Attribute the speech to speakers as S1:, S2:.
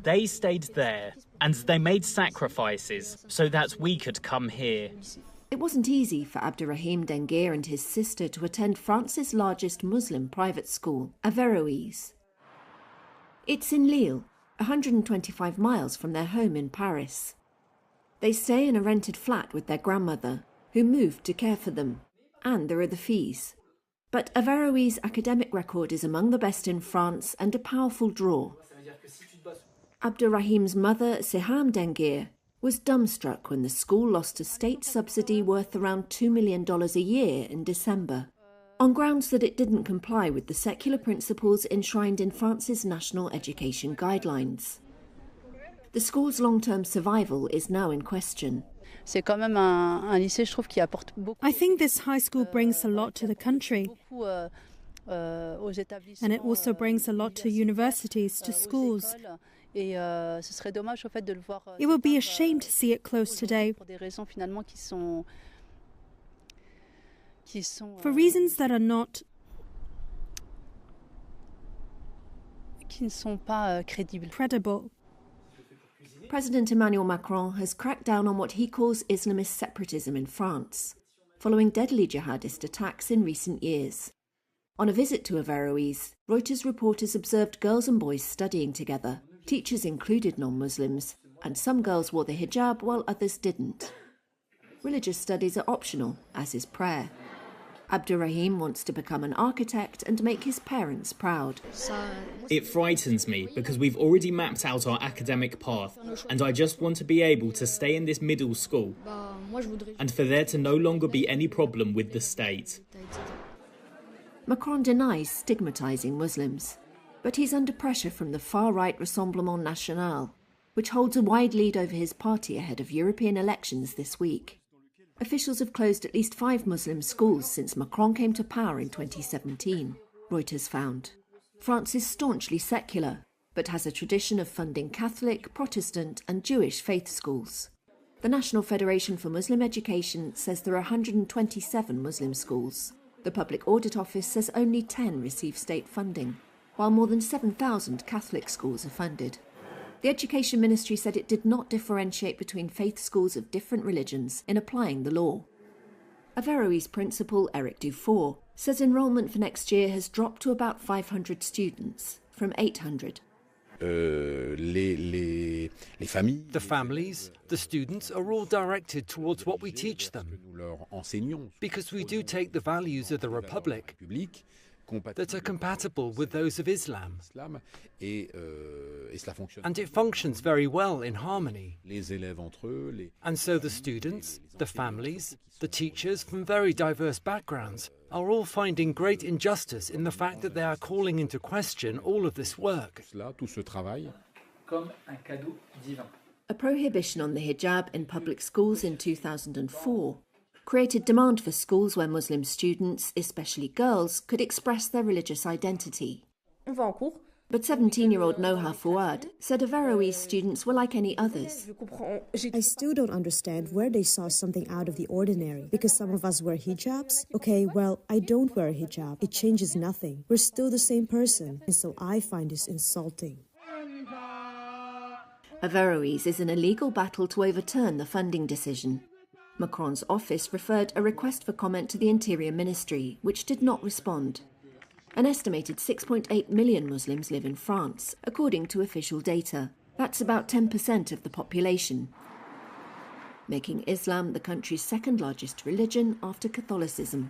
S1: They stayed there, and they made sacrifices so that we could come here.
S2: It wasn't easy for Abderrahim Denguir and his sister to attend France's largest Muslim private school, Averroes. It's in Lille, 125 miles from their home in Paris. They stay in a rented flat with their grandmother, who moved to care for them, and there are the fees. But Averroes' academic record is among the best in France and a powerful draw. Abderrahim's mother, Seham Denguir, was dumbstruck when the school lost a state subsidy worth around $2 million a year in December, on grounds that it didn't comply with the secular principles enshrined in France's national education guidelines. The school's long-term survival is now in question.
S3: I think this high school brings a lot to the country, and it also brings a lot to universities, to schools. It would be a shame to see it close today, for reasons that are not credible.
S2: President Emmanuel Macron has cracked down on what he calls Islamist separatism in France, following deadly jihadist attacks in recent years. On a visit to Averroes, Reuters reporters observed girls and boys studying together. Teachers included non-Muslims, and some girls wore the hijab while others didn't. Religious studies are optional, as is prayer. Abderrahim wants to become an architect and make his parents proud.
S1: It frightens me because we've already mapped out our academic path, and I just want to be able to stay in this middle school, and for there to no longer be any problem with the state.
S2: Macron denies stigmatising Muslims, but he's under pressure from the far-right Rassemblement National, which holds a wide lead over his party ahead of European elections this week. Officials have closed at least 5 Muslim schools since Macron came to power in 2017, Reuters found. France is staunchly secular, but has a tradition of funding Catholic, Protestant and Jewish faith schools. The National Federation for Muslim Education says there are 127 Muslim schools. The Public Audit Office says only 10 receive state funding, while more than 7,000 Catholic schools are funded. The Education Ministry said it did not differentiate between faith schools of different religions in applying the law. Averroes principal Eric Dufour says enrolment for next year has dropped to about 500 students, from 800.
S4: The families, the students are all directed towards what we teach them, because we do take the values of the Republic that are compatible with those of Islam, and it functions very well in harmony. And so the students, the families, the teachers from very diverse backgrounds are all finding great injustice in the fact that they are calling into question all of this work.
S2: A prohibition on the hijab in public schools in 2004 created demand for schools where Muslim students, especially girls, could express their religious identity. But 17-year-old Noha Fouad said Averroes students were like any others.
S5: I still don't understand where they saw something out of the ordinary. Because some of us wear hijabs? Okay, well, I don't wear a hijab. It changes nothing. We're still the same person. And so I find this insulting.
S2: Averroes is in a legal battle to overturn the funding decision. Macron's office referred a request for comment to the Interior Ministry, which did not respond. An estimated 6.8 million Muslims live in France, according to official data. That's about 10% of the population, making Islam the country's second largest religion after Catholicism.